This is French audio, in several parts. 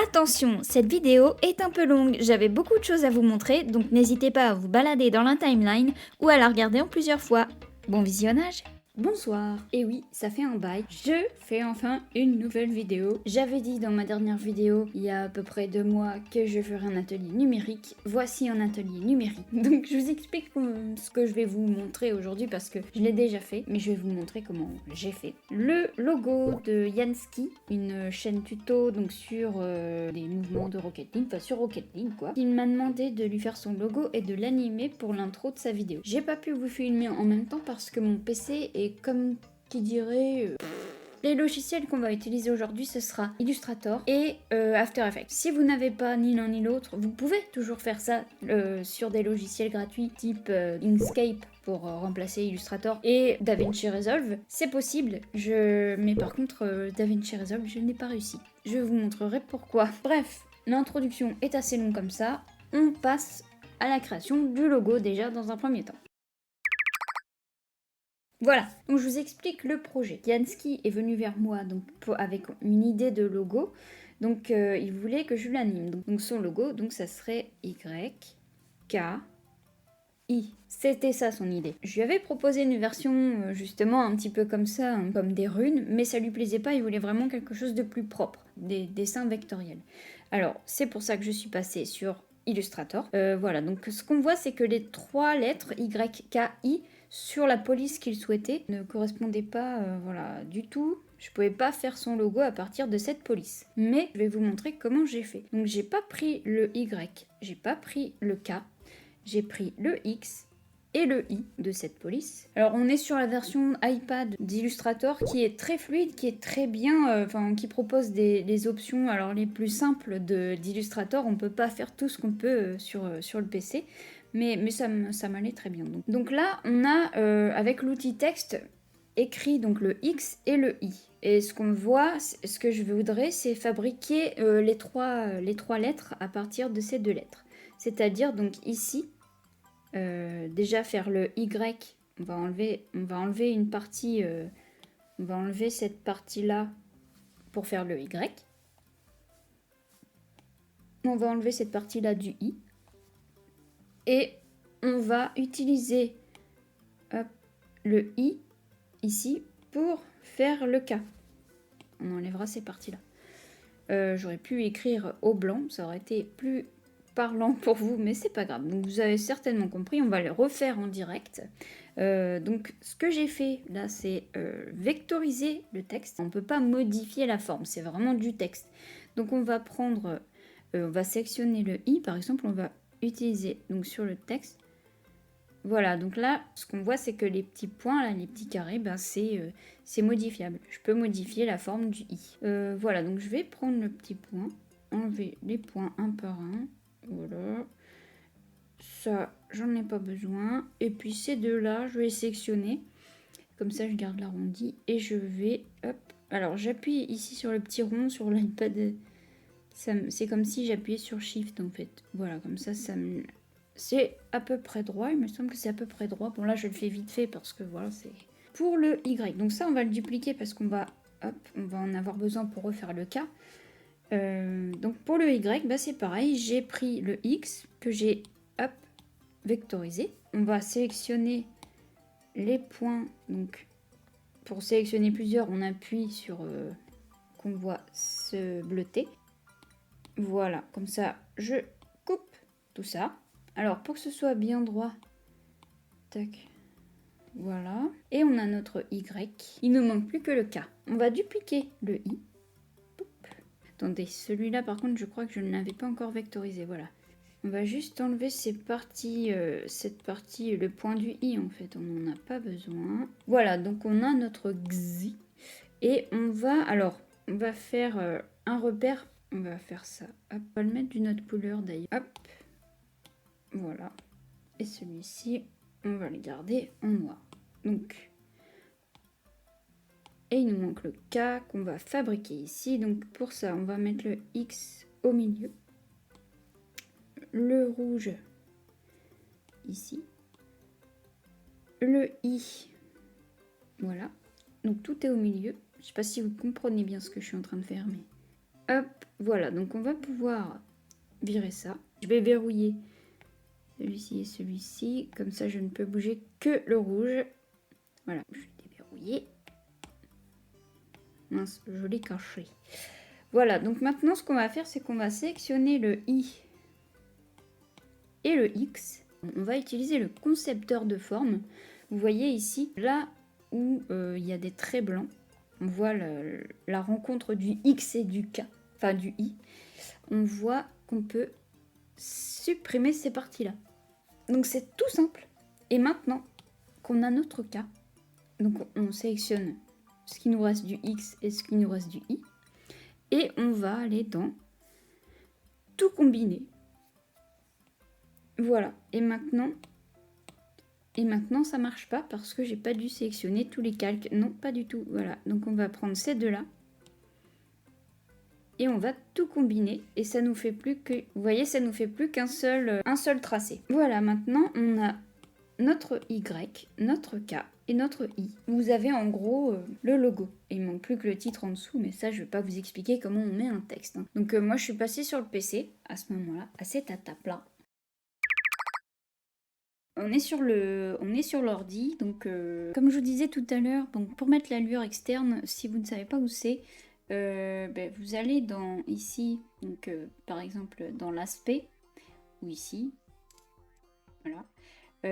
Attention, cette vidéo est un peu longue, j'avais beaucoup de choses à vous montrer, donc n'hésitez pas à vous balader dans la timeline ou à la regarder en plusieurs fois. Bon visionnage! Bonsoir. Et oui, ça fait un bail. Je fais enfin une nouvelle vidéo. J'avais dit dans ma dernière vidéo, il y a à peu près 2 mois, que je ferais un atelier numérique. Voici un atelier numérique. Donc je vous explique ce que je vais vous montrer aujourd'hui parce que je l'ai déjà fait, mais je vais vous montrer comment j'ai fait. Le logo de Yansky, une chaîne tuto donc sur les mouvements de Rocket League, enfin sur Rocket League quoi. Il m'a demandé de lui faire son logo et de l'animer pour l'intro de sa vidéo. J'ai pas pu vous filmer en même temps parce que mon PC est comme qui dirait... Les logiciels qu'on va utiliser aujourd'hui, ce sera Illustrator et After Effects. Si vous n'avez pas ni l'un ni l'autre, vous pouvez toujours faire ça sur des logiciels gratuits type Inkscape pour remplacer Illustrator et DaVinci Resolve. C'est possible, mais par contre, DaVinci Resolve, je n'ai pas réussi. Je vous montrerai pourquoi. Bref, l'introduction est assez longue comme ça. On passe à la création du logo déjà dans un premier temps. Voilà, donc je vous explique le projet. Yansky est venu vers moi donc, avec une idée de logo. Donc il voulait que je l'anime. Donc son logo, donc ça serait Y, K, I. C'était ça son idée. Je lui avais proposé une version justement un petit peu comme ça, hein, comme des runes, mais ça lui plaisait pas, il voulait vraiment quelque chose de plus propre, des dessins vectoriels. Alors c'est pour ça que je suis passée sur Illustrator. Voilà, donc ce qu'on voit c'est que les 3 lettres Y, K, I sur la police qu'il souhaitait ne correspondaient pas voilà, du tout. Je pouvais pas faire son logo à partir de cette police. Mais je vais vous montrer comment j'ai fait. Donc j'ai pas pris le Y, j'ai pas pris le K, j'ai pris le X et le I de cette police. Alors on est sur la version iPad d'Illustrator qui est très fluide, qui est très bien, qui propose des options alors les plus simples d'Illustrator. On peut pas faire tout ce qu'on peut sur le PC. Mais ça m'allait très bien. Donc là, on a, avec l'outil texte, écrit donc le X et le I. Et ce qu'on voit, ce que je voudrais, c'est fabriquer les trois lettres à partir de ces 2 lettres. C'est-à-dire, donc ici, déjà faire le Y, on va enlever une partie, on va enlever cette partie-là pour faire le Y. On va enlever cette partie-là du I. Et on va utiliser le I ici pour faire le K. On enlèvera ces parties-là. J'aurais pu écrire au blanc, ça aurait été plus parlant pour vous, mais c'est pas grave. Donc vous avez certainement compris, on va le refaire en direct. Donc ce que j'ai fait là, c'est vectoriser le texte. On ne peut pas modifier la forme, c'est vraiment du texte. Donc on va prendre, on va sélectionner le I, par exemple, on va utiliser donc sur le texte. Voilà, donc là, ce qu'on voit, c'est que les petits points, là, les petits carrés, ben, c'est modifiable. Je peux modifier la forme du i. Voilà, donc je vais prendre le petit point, enlever les points un par un. Voilà. Ça, j'en ai pas besoin. Et puis ces deux-là, je vais les sélectionner. Comme ça, je garde l'arrondi. Et je vais, hop. Alors, j'appuie ici sur le petit rond, sur l'iPad. C'est comme si j'appuyais sur Shift, en fait. Voilà, comme ça me... C'est à peu près droit, il me semble que c'est à peu près droit. Bon là je le fais vite fait parce que voilà c'est... Pour le Y, donc ça on va le dupliquer parce qu'on va, hop, on va en avoir besoin pour refaire le K. Donc pour le Y, bah, c'est pareil, j'ai pris le X que j'ai, hop, vectorisé. On va sélectionner les points, donc pour sélectionner plusieurs on appuie sur qu'on voit se bleuter. Voilà, comme ça je coupe tout ça. Alors, pour que ce soit bien droit, tac, voilà. Et on a notre Y. Il ne manque plus que le K. On va dupliquer le I. Poup. Attendez, celui-là, par contre, je crois que je ne l'avais pas encore vectorisé, voilà. On va juste enlever cette partie, le point du I, en fait, on n'en a pas besoin. Voilà, donc on a notre XI. Et on va faire un repère. On va faire ça. Hop, on va le mettre d'une autre couleur, d'ailleurs. Hop. Voilà. Et celui-ci, on va le garder en noir. Donc, et il nous manque le K qu'on va fabriquer ici. Donc pour ça, on va mettre le X au milieu. Le rouge ici. Le I. Voilà. Donc tout est au milieu. Je ne sais pas si vous comprenez bien ce que je suis en train de faire, mais... hop, voilà. Donc on va pouvoir virer ça. Je vais verrouiller celui-ci et celui-ci. Comme ça, je ne peux bouger que le rouge. Voilà, je vais déverrouiller. Mince, je l'ai caché. Voilà, donc maintenant, ce qu'on va faire, c'est qu'on va sélectionner le I et le X. On va utiliser le concepteur de forme. Vous voyez ici, là où il y a des traits blancs, on voit la rencontre du X et du K, enfin du I. On voit qu'on peut supprimer ces parties-là. Donc c'est tout simple. Et maintenant qu'on a notre K, donc on sélectionne ce qui nous reste du X et ce qui nous reste du I. Et on va aller dans tout combiner. Voilà. Et maintenant ça marche pas parce que j'ai pas dû sélectionner tous les calques. Non, pas du tout. Voilà. Donc on va prendre ces deux-là. Et on va tout combiner. Et ça nous fait plus que... Vous voyez, ça nous fait plus qu'un seul tracé. Voilà, maintenant on a notre Y, notre K et notre I. Vous avez en gros le logo. Et il manque plus que le titre en dessous, mais ça je vais pas vous expliquer comment on met un texte. Hein. Donc moi je suis passée sur le PC à ce moment-là, à cette étape-là. On est sur l'ordi, donc comme je vous disais tout à l'heure, donc pour mettre la lueur externe, si vous ne savez pas où c'est, vous allez dans ici, donc par exemple dans l'aspect, ou ici, voilà.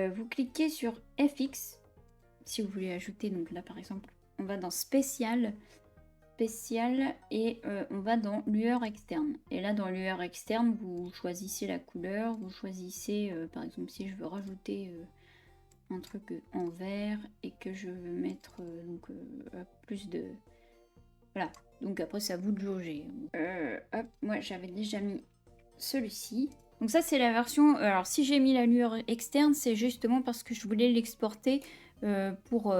Vous cliquez sur FX, si vous voulez ajouter, donc là par exemple, on va dans spécial, et on va dans lueur externe. Et là dans lueur externe, vous choisissez la couleur, vous choisissez, par exemple si je veux rajouter un truc en vert et que je veux mettre plus de... Voilà, donc après c'est à vous de jauger. Hop, moi j'avais déjà mis celui-ci. Donc ça c'est la version... Alors si j'ai mis la lueur externe, c'est justement parce que je voulais l'exporter pour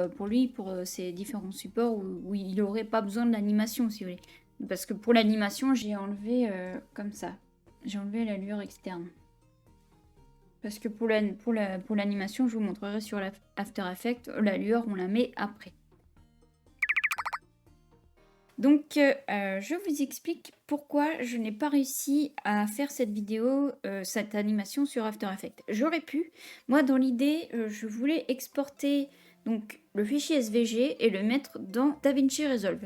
ces différents supports où il n'aurait pas besoin de l'animation si vous voulez. Parce que pour l'animation j'ai enlevé comme ça. J'ai enlevé la lueur externe. Parce que pour l'animation, je vous montrerai sur After Effects, la lueur on la met après. Donc, je vous explique pourquoi je n'ai pas réussi à faire cette vidéo, cette animation sur After Effects. J'aurais pu. Moi, dans l'idée, je voulais exporter donc, le fichier SVG et le mettre dans DaVinci Resolve.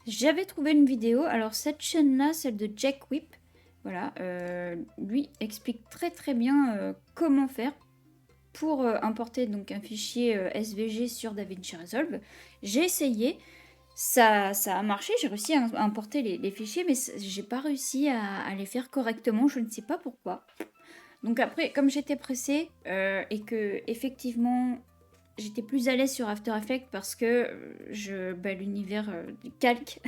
J'avais trouvé une vidéo. Alors, cette chaîne-là, celle de Jack Whip, voilà, lui explique très bien comment faire pour importer donc un fichier SVG sur DaVinci Resolve. J'ai essayé. Ça a marché, j'ai réussi à importer les fichiers, mais j'ai pas réussi à les faire correctement, je ne sais pas pourquoi. Donc après, comme j'étais pressée et que effectivement j'étais plus à l'aise sur After Effects parce que l'univers du calque,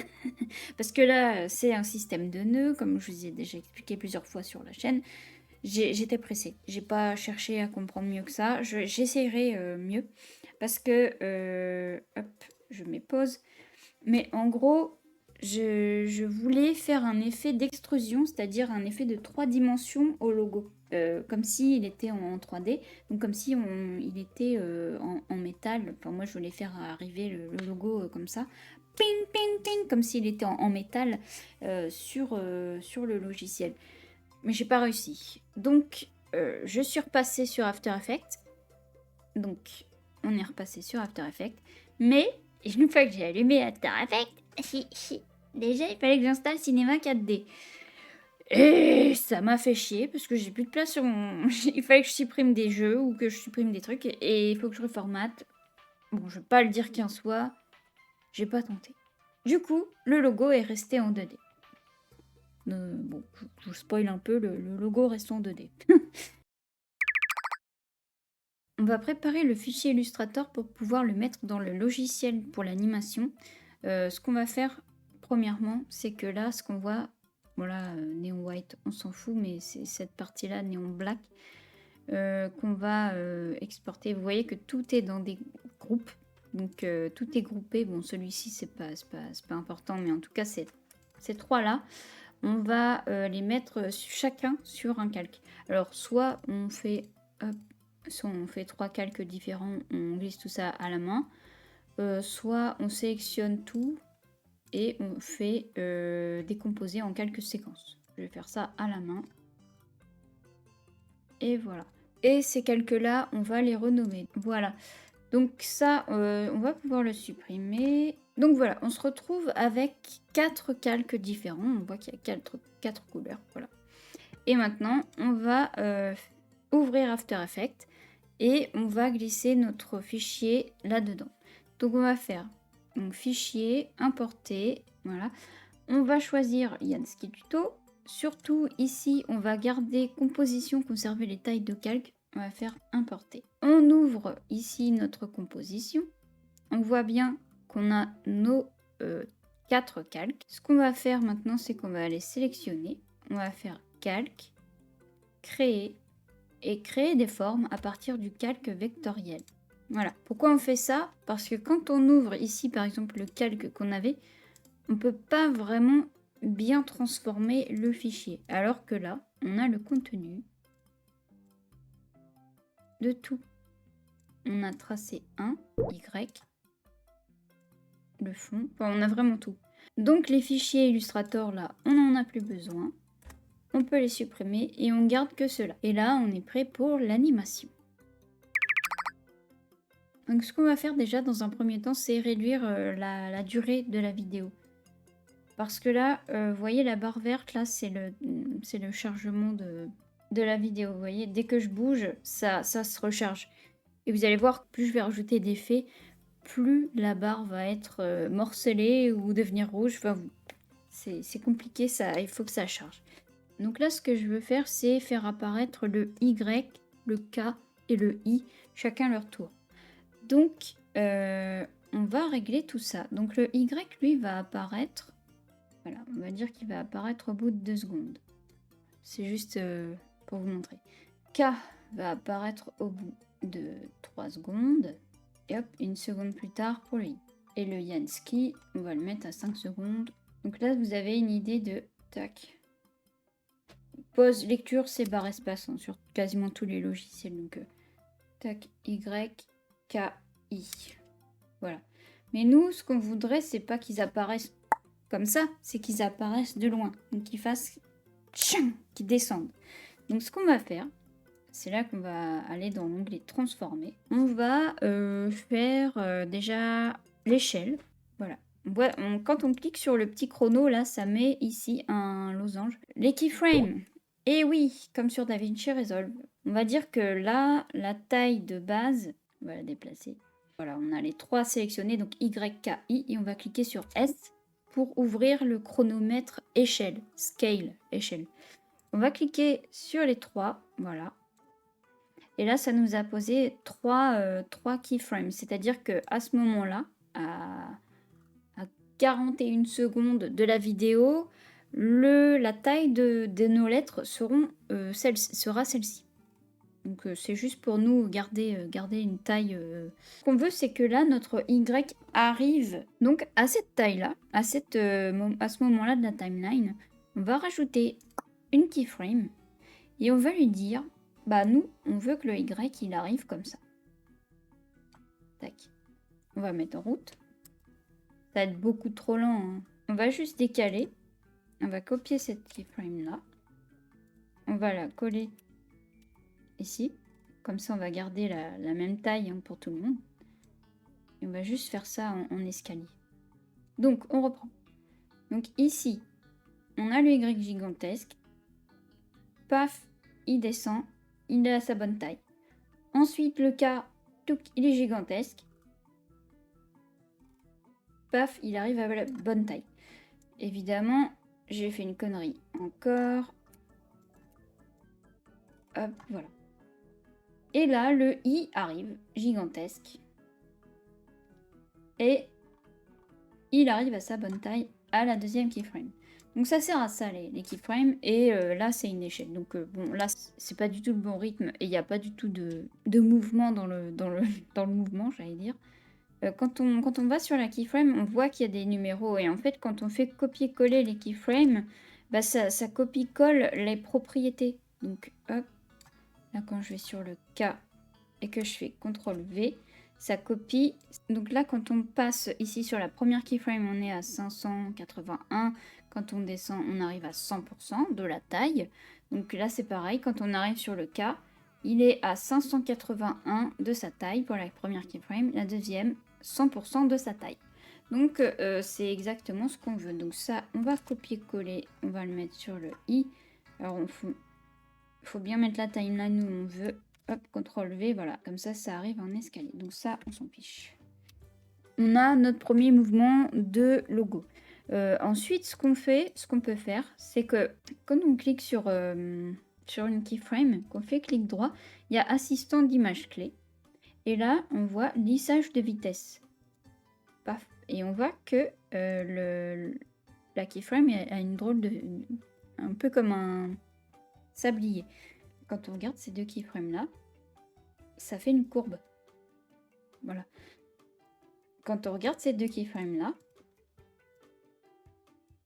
parce que là c'est un système de nœuds, comme je vous ai déjà expliqué plusieurs fois sur la chaîne, j'étais pressée. J'ai pas cherché à comprendre mieux que ça, j'essaierai mieux parce que, hop, je mets pause. Mais en gros, je voulais faire un effet d'extrusion, c'est-à-dire un effet de 3 dimensions au logo. Comme s'il était en 3D, donc comme si il était en métal. Enfin, moi, je voulais faire arriver le logo comme ça. Ping, ping, ping, comme s'il était en métal sur le logiciel. Mais j'ai pas réussi. Donc, je suis repassée sur After Effects. Donc, on est repassé sur After Effects. Mais, une fois que j'ai allumé After Effects, déjà, il fallait que j'installe Cinema 4D. Et ça m'a fait chier parce que j'ai plus de place sur mon... Il fallait que je supprime des jeux ou que je supprime des trucs et il faut que je reformate. Bon, je vais pas le dire qu'un soit. J'ai pas tenté. Du coup, le logo est resté en 2D. Bon, je vous spoil un peu, le logo reste en 2D. On va préparer le fichier Illustrator pour pouvoir le mettre dans le logiciel pour l'animation. Ce qu'on va faire, premièrement, c'est que là, ce qu'on voit, voilà, néon white, on s'en fout, mais c'est cette partie-là, néon black, qu'on va exporter. Vous voyez que tout est dans des groupes, donc tout est groupé. Bon, celui-ci, c'est pas important, mais en tout cas, ces trois-là, on va les mettre chacun sur un calque. Alors, soit on fait... Hop, soit on fait 3 calques différents, on glisse tout ça à la main. Soit on sélectionne tout et on fait décomposer en quelques séquences. Je vais faire ça à la main. Et voilà. Et ces calques-là, on va les renommer. Voilà. Donc ça, on va pouvoir le supprimer. Donc voilà, on se retrouve avec 4 calques différents. On voit qu'il y a 4 couleurs. Voilà. Et maintenant, on va ouvrir After Effects et on va glisser notre fichier là-dedans. Donc on va faire donc, fichier, importer, voilà. On va choisir Yansky Tuto. Surtout ici, on va garder composition, conserver les tailles de calque. On va faire importer. On ouvre ici notre composition. On voit bien qu'on a nos 4 calques. Ce qu'on va faire maintenant, c'est qu'on va aller sélectionner. On va faire calque, créer et créer des formes à partir du calque vectoriel. Voilà. Pourquoi on fait ça? Parce que quand on ouvre ici, par exemple, le calque qu'on avait, on ne peut pas vraiment bien transformer le fichier. Alors que là, on a le contenu de tout. On a tracé un, Y, le fond, enfin, on a vraiment tout. Donc les fichiers Illustrator, là, on n'en a plus besoin. On peut les supprimer et on garde que cela. Et là, on est prêt pour l'animation. Donc ce qu'on va faire déjà dans un premier temps, c'est réduire la durée de la vidéo. Parce que là, vous voyez la barre verte, là, c'est le chargement de la vidéo. Vous voyez, dès que je bouge, ça se recharge. Et vous allez voir, plus je vais rajouter d'effets, plus la barre va être morcelée ou devenir rouge. Enfin, c'est compliqué, ça, il faut que ça charge. Donc là, ce que je veux faire, c'est faire apparaître le Y, le K et le I, chacun leur tour. Donc, on va régler tout ça. Donc le Y, lui, va apparaître... Voilà, on va dire qu'il va apparaître au bout de 2 secondes. C'est juste pour vous montrer. K va apparaître au bout de 3 secondes. Et hop, 1 seconde plus tard pour le I. Et le Yansky, on va le mettre à 5 secondes. Donc là, vous avez une idée de... Tac. Pause lecture, c'est barre espace hein, sur quasiment tous les logiciels. Donc, tac, Y, K, I. Voilà. Mais nous, ce qu'on voudrait, c'est pas qu'ils apparaissent comme ça, c'est qu'ils apparaissent de loin. Donc, qu'ils fassent... qu'ils descendent. Donc, ce qu'on va faire, c'est là qu'on va aller dans l'onglet transformer. On va faire déjà l'échelle. Voilà. Quand on clique sur le petit chrono, là, ça met ici un losange. Les keyframes. Et oui, comme sur DaVinci Resolve. On va dire que là, la taille de base, on va la déplacer. Voilà, on a les 3 sélectionnés, donc Y, K, I, et on va cliquer sur S pour ouvrir le chronomètre échelle, scale, échelle. On va cliquer sur les 3, voilà. Et là, ça nous a posé 3 keyframes, c'est-à-dire qu'à ce moment-là, à 41 secondes de la vidéo, la taille de nos lettres sera celle-ci. Donc c'est juste pour nous garder une taille. Ce qu'on veut, c'est que là, notre Y arrive donc à cette taille-là, à ce moment-là de la timeline. On va rajouter une keyframe et on va lui dire, bah nous, on veut que le Y, il arrive comme ça. Tac. On va mettre en route. Ça va être beaucoup trop lent. Hein. On va juste décaler. On va copier cette keyframe-là. On va la coller ici. Comme ça, on va garder la même taille hein, pour tout le monde. Et on va juste faire ça en escalier. Donc, on reprend. Donc ici, on a le Y gigantesque. Paf, il descend. Il est à sa bonne taille. Ensuite, le K, il est gigantesque. Paf, il arrive à la bonne taille. Évidemment, j'ai fait une connerie. Encore. Hop, voilà. Et là, le I arrive, gigantesque. Et il arrive à sa bonne taille à la deuxième keyframe. Donc ça sert à ça, les keyframes. Et là, c'est une échelle. Donc bon, là, c'est pas du tout le bon rythme. Et il n'y a pas du tout de mouvement dans le mouvement, j'allais dire. Quand on va sur la keyframe, on voit qu'il y a des numéros. Et en fait, quand on fait copier-coller les keyframes, bah, ça copie-colle les propriétés. Donc hop. Là, quand je vais sur le K et que je fais CTRL V, ça copie. Donc là, quand on passe ici sur la première keyframe, on est à 581. Quand on descend, on arrive à 100% de la taille. Donc là, c'est pareil. Quand on arrive sur le K, il est à 581 de sa taille pour la première keyframe. La deuxième, 100% de sa taille. Donc c'est exactement ce qu'on veut. Donc ça, on va copier-coller. On va le mettre sur le I. Alors il faut bien mettre la timeline où on veut. Hop, CTRL V, voilà. Comme ça arrive en escalier. Donc ça, on s'en fiche. On a notre premier mouvement de logo. Ensuite, ce qu'on peut faire, c'est que quand on clique sur une keyframe, qu'on fait clic droit, il y a assistant d'image clé. Et là, on voit lissage de vitesse. Paf. Et on voit que la keyframe a une drôle de... un peu comme un sablier. Quand on regarde ces deux keyframes là, ça fait une courbe. Voilà. Quand on regarde ces deux keyframes là,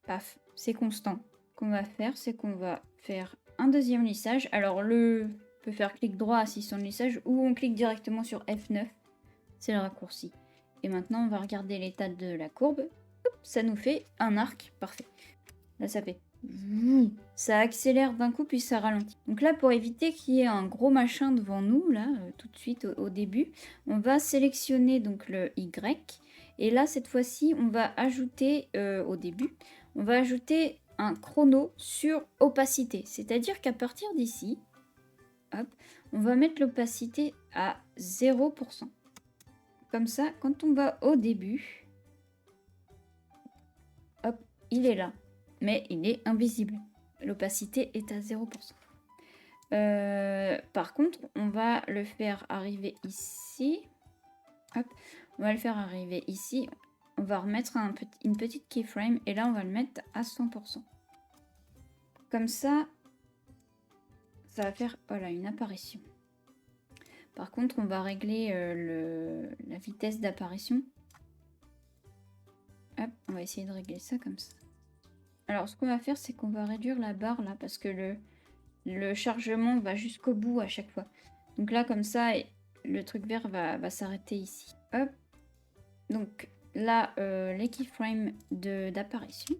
paf, c'est constant. Ce qu'on va faire, c'est qu'on va faire un deuxième lissage. Alors on peut faire clic droit, assistant de lissage, ou on clique directement sur F9. C'est le raccourci. Et maintenant, on va regarder l'état de la courbe. Hop, ça nous fait un arc parfait. Là, ça fait... Ça accélère d'un coup, puis ça ralentit. Donc là, pour éviter qu'il y ait un gros machin devant nous, là, tout de suite au début, on va sélectionner donc le Y. Et là, cette fois-ci, on va ajouter, au début, on va ajouter un chrono sur opacité. C'est-à-dire qu'à partir d'ici, hop, on va mettre l'opacité à 0%. Comme ça, quand on va au début, hop, il est là. Mais il est invisible. L'opacité est à 0%. Par contre, on va le faire arriver ici. Hop, on va le faire arriver ici. On va remettre une petite keyframe et là, on va le mettre à 100%. Comme ça, ça va faire voilà, une apparition. Par contre, on va régler la vitesse d'apparition. Hop, on va essayer de régler ça comme ça. Alors, ce qu'on va faire, c'est qu'on va réduire la barre là, parce que le chargement va jusqu'au bout à chaque fois. Donc là, comme ça, le truc vert va s'arrêter ici. Hop. Donc là, les keyframes d'apparition.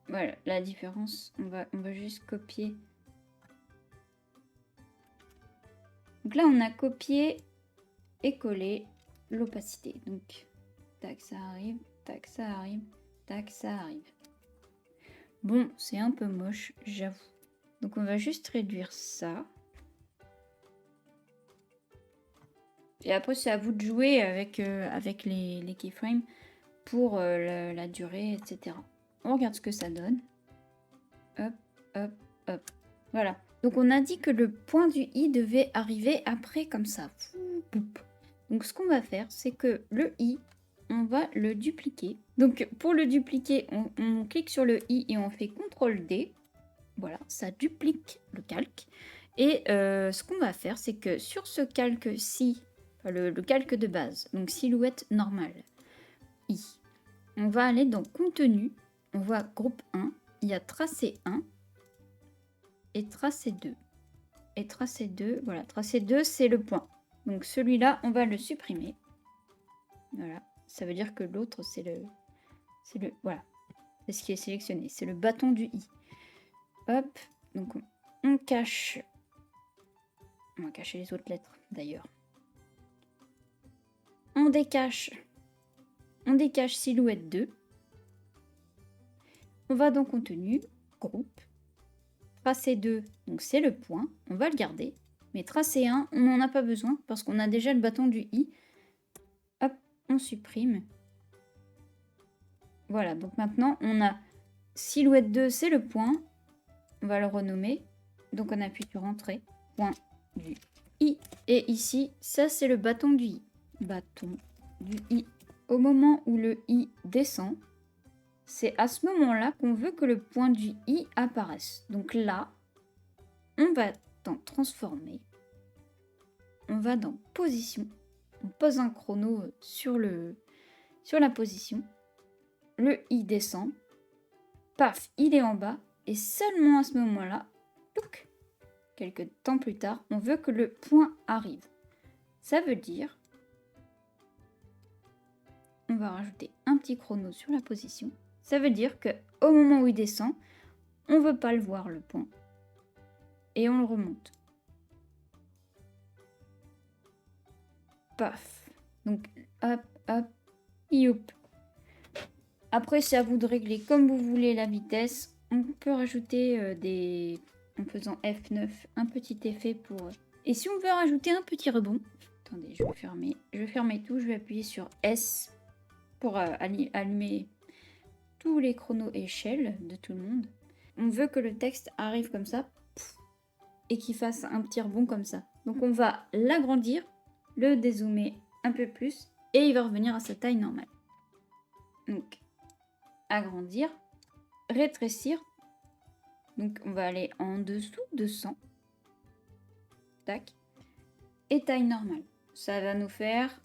Voilà, la différence, on va juste copier. Donc là, on a copié et collé l'opacité. Donc, tac, ça arrive, tac, ça arrive, tac, ça arrive. Bon, c'est un peu moche, j'avoue. Donc on va juste réduire ça. Et après, c'est à vous de jouer avec les keyframes pour la durée, etc. On regarde ce que ça donne. Hop, hop, hop. Voilà. Donc on a dit que le point du i devait arriver après comme ça. Donc ce qu'on va faire, c'est que le i, on va le dupliquer. Donc pour le dupliquer, on clique sur le i et on fait CTRL-D. Voilà, ça duplique le calque. Et ce qu'on va faire, c'est que sur ce calque-ci, le calque de base, donc silhouette normale, i, on va aller dans contenu, on voit groupe 1, il y a tracé 1 et tracé 2. Et tracé 2, voilà, tracé 2, c'est le point. Donc celui-là, on va le supprimer. Voilà, ça veut dire que l'autre, c'est le... Voilà, c'est ce qui est sélectionné, c'est le bâton du i. Hop, donc on cache... On va cacher les autres lettres, d'ailleurs. On décache silhouette 2. On va dans contenu, groupe. Tracé 2, donc c'est le point, on va le garder. Mais tracé 1, on n'en a pas besoin parce qu'on a déjà le bâton du i. Hop, on supprime. Voilà, donc maintenant on a silhouette 2, c'est le point. On va le renommer. Donc on appuie sur entrée, point du i. Et ici, ça c'est le bâton du i. Bâton du i. Au moment où le i descend, c'est à ce moment-là qu'on veut que le point du i apparaisse. Donc là, on va dans transformer. On va dans position. On pose un chrono sur la position. Le i descend. Paf, il est en bas. Et seulement à ce moment-là, touc, quelques temps plus tard, on veut que le point arrive. Ça veut dire, on va rajouter un petit chrono sur la position. Ça veut dire que au moment où il descend, on veut pas le voir le point. Et on le remonte. Paf. Donc, hop, hop, youp. Après, c'est à vous de régler comme vous voulez la vitesse. On peut rajouter en faisant F9, un petit effet pour... Et si on veut rajouter un petit rebond... Attendez, je vais fermer tout. Je vais appuyer sur S pour allumer tous les chronos échelles de tout le monde. On veut que le texte arrive comme ça et qu'il fasse un petit rebond comme ça. Donc on va l'agrandir, le dézoomer un peu plus et il va revenir à sa taille normale. Donc agrandir, rétrécir. Donc on va aller en dessous de 100. Tac. Et taille normale. Ça va nous faire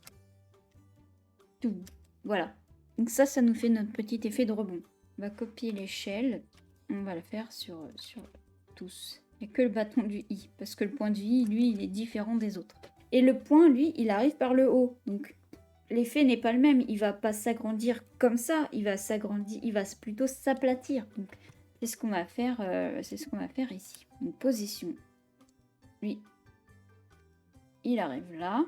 tout. Voilà. Donc ça nous fait notre petit effet de rebond. On va copier l'échelle. On va le faire sur tous. Il n'y a que le bâton du i. Parce que le point du i, lui, il est différent des autres. Et le point, lui, il arrive par le haut. Donc l'effet n'est pas le même. Il va pas s'agrandir comme ça. Il va s'agrandir. Il va plutôt s'aplatir. Donc c'est ce qu'on va faire. C'est ce qu'on va faire ici. Donc position. Lui, il arrive là.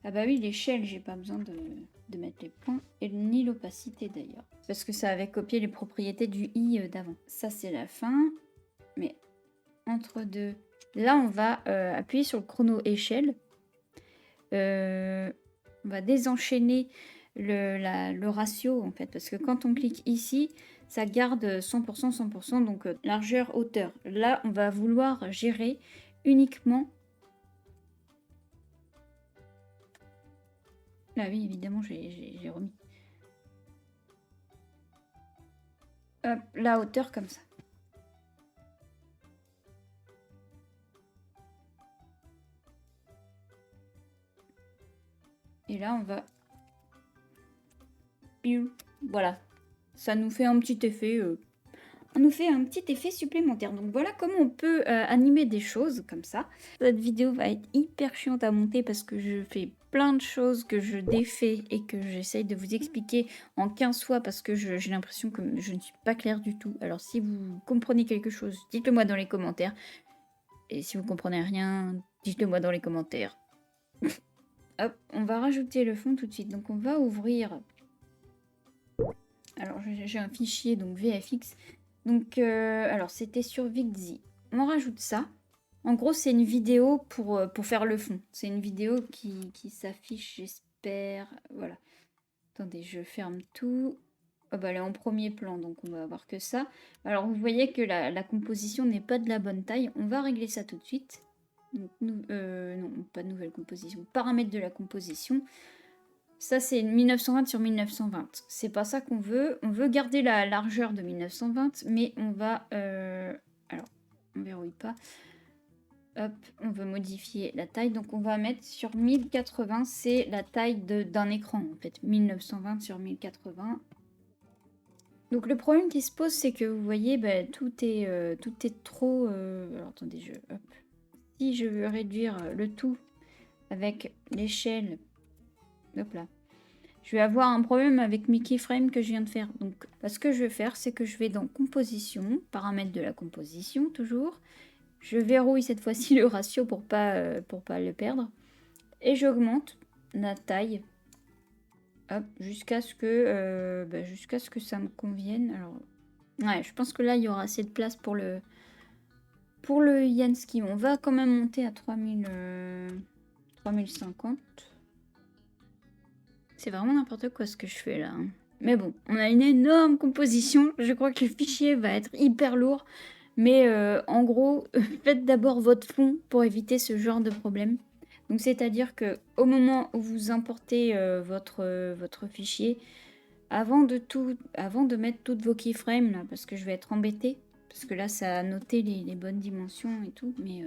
Ah bah oui, l'échelle, j'ai pas besoin de mettre les points et ni l'opacité d'ailleurs. Parce que ça avait copié les propriétés du i d'avant. Ça c'est la fin. Mais entre deux... Là on va appuyer sur le chrono échelle. On va désenchaîner le ratio en fait. Parce que quand on clique ici, ça garde 100%, 100%. Donc largeur, hauteur. Là on va vouloir gérer uniquement... Ah oui, évidemment, j'ai remis. Hop, la hauteur comme ça. Et là, on va... Voilà. Ça nous fait un petit effet... On nous fait un petit effet supplémentaire. Donc voilà comment on peut animer des choses comme ça. Cette vidéo va être hyper chiante à monter parce que je fais plein de choses que je défais et que j'essaye de vous expliquer en 15 fois parce que j'ai l'impression que je ne suis pas claire du tout. Alors si vous comprenez quelque chose, dites-le moi dans les commentaires. Et si vous comprenez rien, dites-le moi dans les commentaires. Hop, on va rajouter le fond tout de suite. Donc on va ouvrir... Alors j'ai un fichier, donc VFX. Donc, alors c'était sur Vixi. On rajoute ça. En gros, c'est une vidéo pour faire le fond. C'est une vidéo qui s'affiche, j'espère. Voilà. Attendez, je ferme tout. Oh, bah, elle est en premier plan, donc on va avoir que ça. Alors, vous voyez que la composition n'est pas de la bonne taille. On va régler ça tout de suite. Donc, non, pas de nouvelle composition. Paramètres de la composition. Ça, c'est 1920 sur 1920. C'est pas ça qu'on veut. On veut garder la largeur de 1920, mais on va... Alors, on verrouille pas. Hop, on veut modifier la taille. Donc, on va mettre sur 1080. C'est la taille d'un écran, en fait. 1920 sur 1080. Donc, le problème qui se pose, c'est que vous voyez, bah, tout est trop... Alors, attendez, hop. Si je veux réduire le tout avec l'échelle... Hop là. Je vais avoir un problème avec mes keyframes que je viens de faire. Donc, ce que je vais faire, c'est que je vais dans composition, paramètres de la composition, toujours. Je verrouille cette fois-ci le ratio pour pas le perdre. Et j'augmente la taille. Hop, jusqu'à ce que ça me convienne. Alors, ouais, je pense que là, il y aura assez de place pour le Yansky. On va quand même monter à 3050. C'est vraiment n'importe quoi ce que je fais là. Mais bon, on a une énorme composition. Je crois que le fichier va être hyper lourd. Mais en gros, faites d'abord votre fond pour éviter ce genre de problème. Donc c'est-à-dire que au moment où vous importez votre fichier, avant de mettre toutes vos keyframes, là, parce que je vais être embêtée, parce que là ça a noté les bonnes dimensions et tout, mais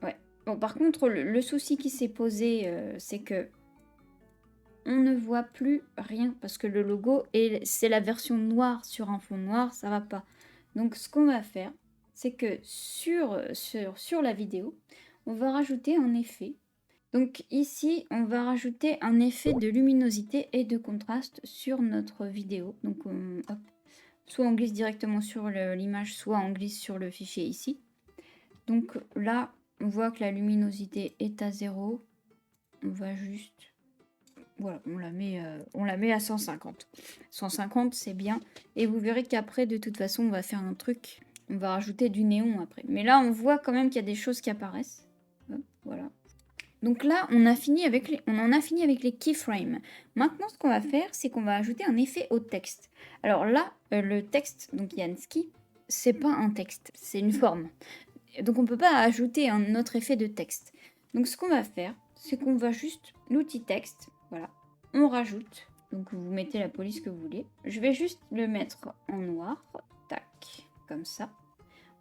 ouais. Bon, par contre, le souci qui s'est posé, c'est que on ne voit plus rien parce que le logo c'est la version noire sur un fond noir, ça va pas. Donc ce qu'on va faire, c'est que sur la vidéo, on va rajouter un effet. Donc ici, on va rajouter un effet de luminosité et de contraste sur notre vidéo. Donc hop, soit on glisse directement sur l'image, soit on glisse sur le fichier ici. Donc là, on voit que la luminosité est à 0. On va juste... Voilà, on la met à 150. 150, c'est bien. Et vous verrez qu'après, de toute façon, on va faire un truc. On va rajouter du néon après. Mais là, on voit quand même qu'il y a des choses qui apparaissent. Hop, voilà. Donc là, on en a fini avec les keyframes. Maintenant, ce qu'on va faire, c'est qu'on va ajouter un effet au texte. Alors là, le texte, donc Yansky, c'est pas un texte, c'est une forme. Donc on ne peut pas ajouter un autre effet de texte. Donc ce qu'on va faire, c'est qu'on va juste l'outil texte, voilà, on rajoute. Donc vous mettez la police que vous voulez. Je vais juste le mettre en noir, tac, comme ça.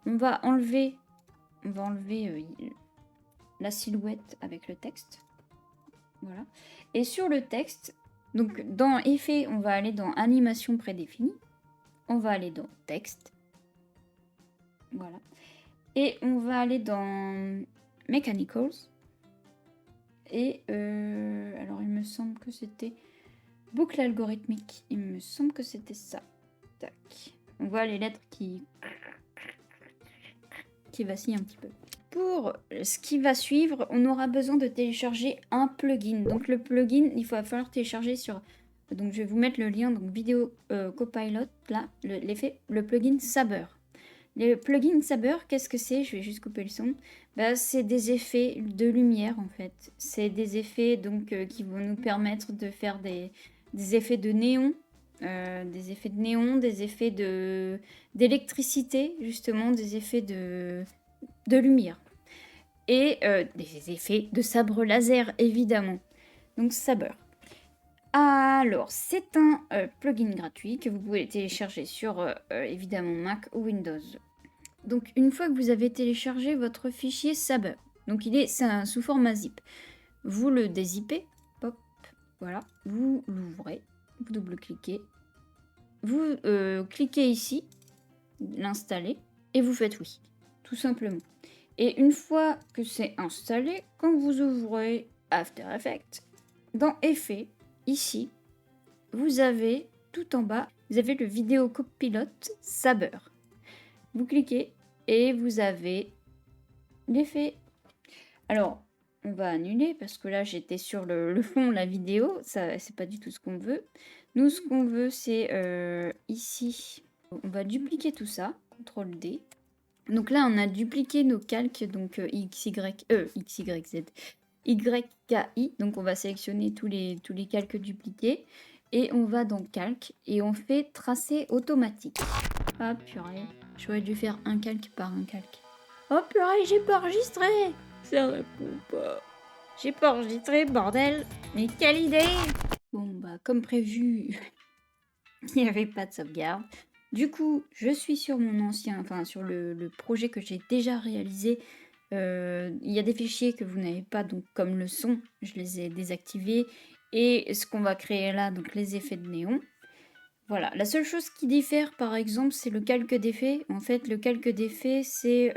On va enlever la silhouette avec le texte. Voilà. Et sur le texte, donc dans effet, on va aller dans animation prédéfinie. On va aller dans texte. Voilà. Et on va aller dans Mechanicals. Et alors il me semble que c'était boucle algorithmique. Il me semble que c'était ça. Tac. On voit les lettres qui vacillent un petit peu. Pour ce qui va suivre, on aura besoin de télécharger un plugin. Donc le plugin, il va falloir télécharger sur... Donc je vais vous mettre le lien, donc vidéo copilot, là, le plugin Saber. Le plugin Saber, qu'est-ce que c'est? Je vais juste couper le son. Bah, c'est des effets de lumière en fait. C'est des effets donc qui vont nous permettre de faire des effets de néon, des effets d'électricité justement, des effets de lumière et des effets de sabre laser évidemment. Donc Saber. Alors, c'est un plugin gratuit que vous pouvez télécharger sur évidemment Mac ou Windows. Donc, une fois que vous avez téléchargé votre fichier Saber, donc c'est sous format zip, vous le dézippez, hop, voilà, vous l'ouvrez, vous double-cliquez, vous cliquez ici, l'installer, et vous faites oui, tout simplement. Et une fois que c'est installé, quand vous ouvrez After Effects, dans Effets, ici, vous avez tout en bas, vous avez le vidéo copilote Saber. Vous cliquez et vous avez l'effet. Alors, on va annuler parce que là j'étais sur le fond, la vidéo, ça c'est pas du tout ce qu'on veut. Nous, ce qu'on veut, c'est ici. On va dupliquer tout ça, CTRL D. Donc là, on a dupliqué nos calques, donc XYZ, YKI. Donc on va sélectionner tous les calques dupliqués. Et on va dans calque et on fait tracer automatique. Ah purée, j'aurais dû faire un calque par un calque. Oh purée, j'ai pas enregistré. Ça répond pas. J'ai pas enregistré, bordel. Mais quelle idée. Bon bah comme prévu, il n'y avait pas de sauvegarde. Du coup, je suis sur mon sur le projet que j'ai déjà réalisé. Il y a des fichiers que vous n'avez pas, donc comme le son, je les ai désactivés. Et ce qu'on va créer là, donc les effets de néon. Voilà, la seule chose qui diffère par exemple, c'est le calque d'effet. En fait, le calque d'effet, c'est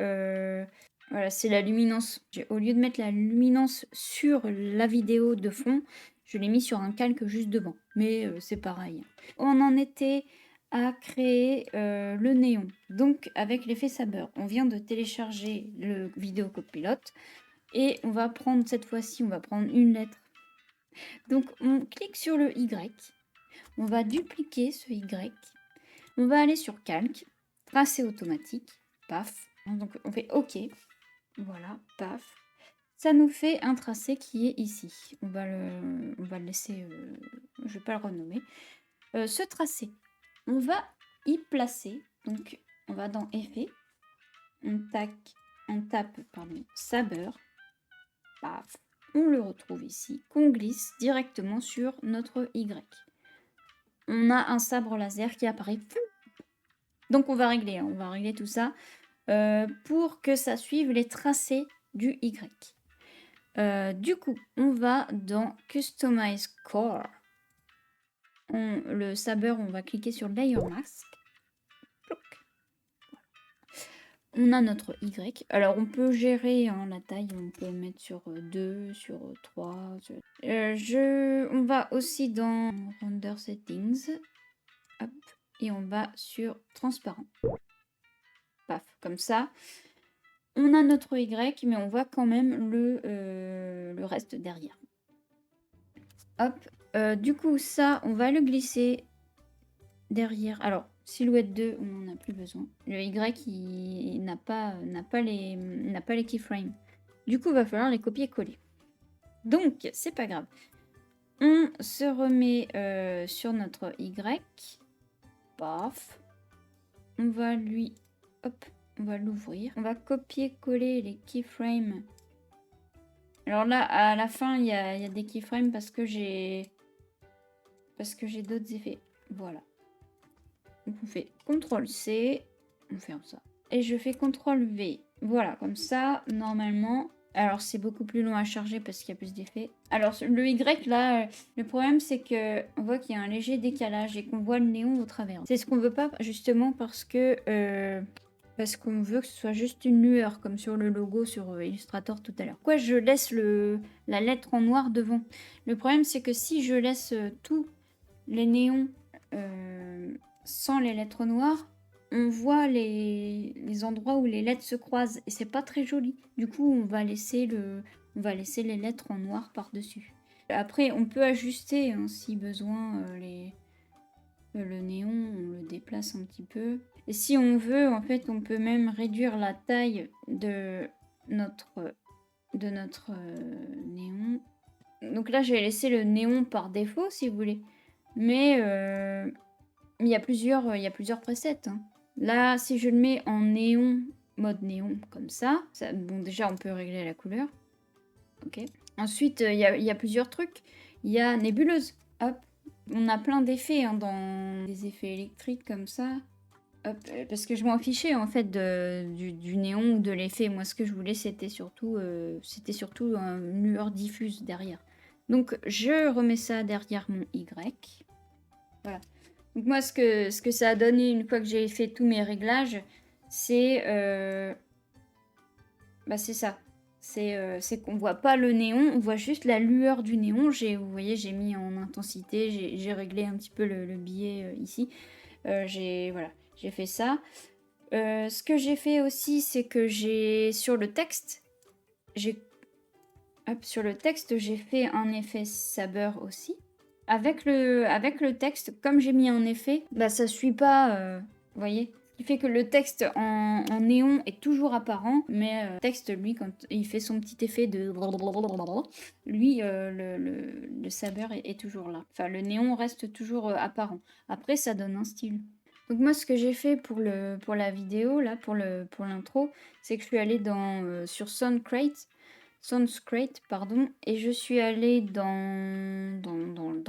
voilà, c'est la luminance. Au lieu de mettre la luminance sur la vidéo de fond, je l'ai mis sur un calque juste devant. Mais c'est pareil. On en était à créer le néon. Donc avec l'effet Saber, on vient de télécharger le vidéo copilote. Et on va prendre cette fois-ci, on va prendre une lettre. Donc on clique sur le Y. On va dupliquer ce Y. On va aller sur calque, tracé automatique, paf. Donc on fait OK. Voilà, paf. Ça nous fait un tracé qui est ici. On va le laisser, je ne vais pas le renommer. Ce tracé, on va y placer. Donc on va dans Effet, on tape Saber, paf. On le retrouve ici, qu'on glisse directement sur notre Y. On a un sabre laser qui apparaît. Donc on va régler tout ça pour que ça suive les tracés du Y. Du coup, on va dans Customize Core. Le saber, on va cliquer sur Layer Mask. On a notre Y. Alors, on peut gérer hein, la taille. On peut mettre sur 2, sur 3. On va aussi dans Render Settings. Hop. Et on va sur Transparent. Paf, comme ça. On a notre Y, mais on voit quand même le reste derrière. Hop. Du coup, ça, on va le glisser derrière. Alors, silhouette 2, on n'en a plus besoin. Le Y, il n'a pas les keyframes. Du coup, il va falloir les copier-coller. Donc, c'est pas grave. On se remet sur notre Y. Paf. On va lui... Hop. On va l'ouvrir. On va copier-coller les keyframes. Alors là, à la fin, il y a des keyframes parce que j'ai d'autres effets. Voilà. Donc on fait CTRL-C. On ferme ça. Et je fais CTRL-V. Voilà, comme ça, normalement... Alors, c'est beaucoup plus long à charger parce qu'il y a plus d'effets. Alors, le Y, là, le problème, c'est que on voit qu'il y a un léger décalage et qu'on voit le néon au travers. C'est ce qu'on veut pas, justement, parce qu'on veut que ce soit juste une lueur, comme sur le logo sur Illustrator tout à l'heure. Pourquoi je laisse la lettre en noir devant? Le problème, c'est que si je laisse tous les néons sans les lettres noires, on voit les endroits où les lettres se croisent et c'est pas très joli. Du coup, on va laisser les lettres en noir par-dessus. Après, on peut ajuster hein, si besoin le néon, on le déplace un petit peu. Et si on veut, en fait, on peut même réduire la taille de notre néon. Donc là, j'ai laissé le néon par défaut, si vous voulez. Mais il y a plusieurs presets. Hein. Là, si je le mets en néon, mode néon, comme ça, bon, déjà, on peut régler la couleur. Ok. Ensuite, il y a plusieurs trucs. Il y a nébuleuse. Hop. On a plein d'effets hein, dans des effets électriques comme ça. Hop. Parce que je m'en fichais en fait du néon ou de l'effet. Moi, ce que je voulais, c'était surtout une lueur diffuse derrière. Donc, je remets ça derrière mon Y. Voilà. Donc moi, ce que ça a donné une fois que j'ai fait tous mes réglages, c'est c'est ça. C'est qu'on voit pas le néon, on voit juste la lueur du néon. Vous voyez, j'ai mis en intensité, j'ai réglé un petit peu le biais ici. J'ai fait ça. Ce que j'ai fait aussi, c'est que sur le texte, j'ai fait un effet saber aussi. Avec le texte, comme j'ai mis un effet, ça suit pas, vous voyez. Ce qui fait que le texte en néon est toujours apparent, mais le texte, lui, quand il fait son petit effet de... Lui, le saber est toujours là. Enfin, le néon reste toujours apparent. Après, ça donne un style. Donc moi, ce que j'ai fait pour la vidéo, là, pour l'intro, c'est que je suis allée sur Soundscrate, pardon, et je suis allée dans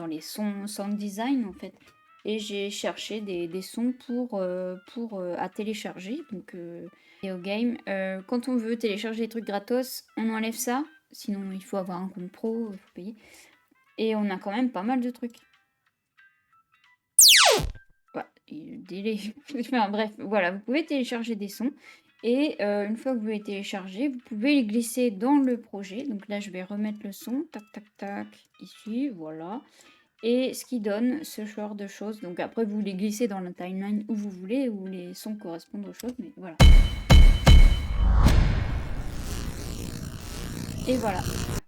les sound design en fait, et j'ai cherché des sons à télécharger, donc Video Game. Quand on veut télécharger des trucs gratos, on enlève ça, sinon il faut avoir un compte pro, il faut payer, et on a quand même pas mal de trucs. Ouais, et le délai. Enfin, bref, voilà, vous pouvez télécharger des sons. Et une fois que vous les téléchargez, vous pouvez les glisser dans le projet. Donc là, je vais remettre le son. Tac, tac, tac. Ici, voilà. Et ce qui donne ce genre de choses. Donc après, vous les glissez dans la timeline où vous voulez, où les sons correspondent aux choses. Mais voilà. Et voilà.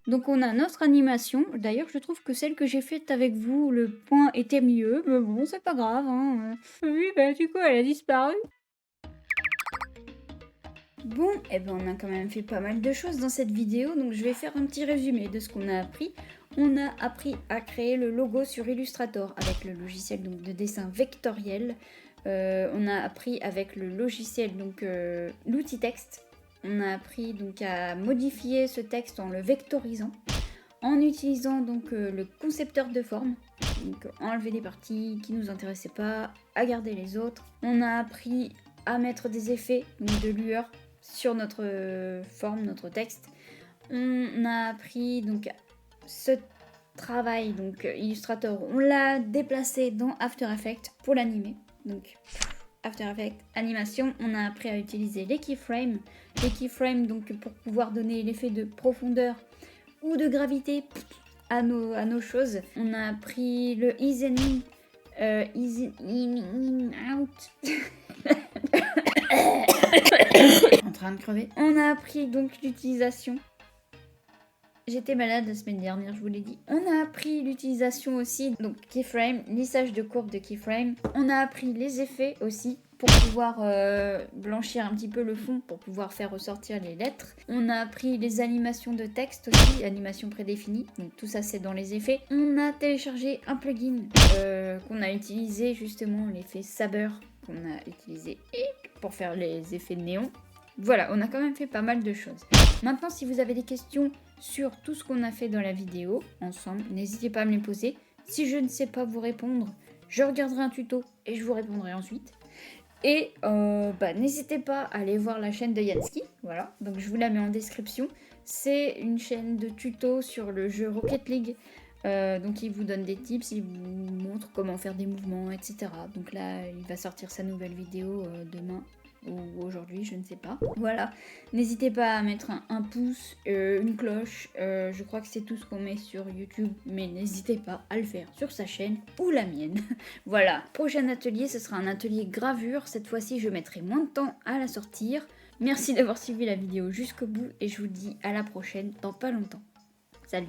Donc on a notre animation. D'ailleurs, je trouve que celle que j'ai faite avec vous, le point était mieux. Mais bon, c'est pas grave. Hein. Oui, du coup, elle a disparu. Bon, on a quand même fait pas mal de choses dans cette vidéo, donc je vais faire un petit résumé de ce qu'on a appris. On a appris à créer le logo sur Illustrator avec le logiciel donc, de dessin vectoriel. On a appris avec le logiciel, donc l'outil texte. On a appris donc à modifier ce texte en le vectorisant, en utilisant donc le concepteur de forme. Donc enlever des parties qui nous intéressaient pas, à garder les autres. On a appris à mettre des effets donc de lueur sur notre forme, notre texte. On a appris donc ce travail, donc Illustrator, on l'a déplacé dans After Effects pour l'animer. Donc After Effects, animation, on a appris à utiliser les keyframes. Les keyframes, donc pour pouvoir donner l'effet de profondeur ou de gravité à nos choses. On a appris le ease in, out. En train de crever. On a appris donc l'utilisation. J'étais malade la semaine dernière, je vous l'ai dit. On a appris l'utilisation aussi, donc keyframe, lissage de courbe de keyframe. On a appris les effets aussi pour pouvoir blanchir un petit peu le fond, pour pouvoir faire ressortir les lettres. On a appris les animations de texte aussi, animations prédéfinies. Donc tout ça c'est dans les effets. On a téléchargé un plugin qu'on a utilisé justement, l'effet Saber, qu'on a utilisé pour faire les effets de néon. Voilà, on a quand même fait pas mal de choses. Maintenant, si vous avez des questions sur tout ce qu'on a fait dans la vidéo ensemble, n'hésitez pas à me les poser. Si je ne sais pas vous répondre, je regarderai un tuto et je vous répondrai ensuite. Et n'hésitez pas à aller voir la chaîne de Yansky, voilà, donc je vous la mets en description. C'est une chaîne de tutos sur le jeu Rocket League. Donc il vous donne des tips, il vous montre comment faire des mouvements, etc. Donc là, il va sortir sa nouvelle vidéo demain ou aujourd'hui, je ne sais pas. Voilà, n'hésitez pas à mettre un pouce, une cloche, je crois que c'est tout ce qu'on met sur YouTube, mais n'hésitez pas à le faire sur sa chaîne ou la mienne. Voilà, prochain atelier, ce sera un atelier gravure, cette fois-ci je mettrai moins de temps à la sortir. Merci d'avoir suivi la vidéo jusqu'au bout et je vous dis à la prochaine dans pas longtemps. Salut!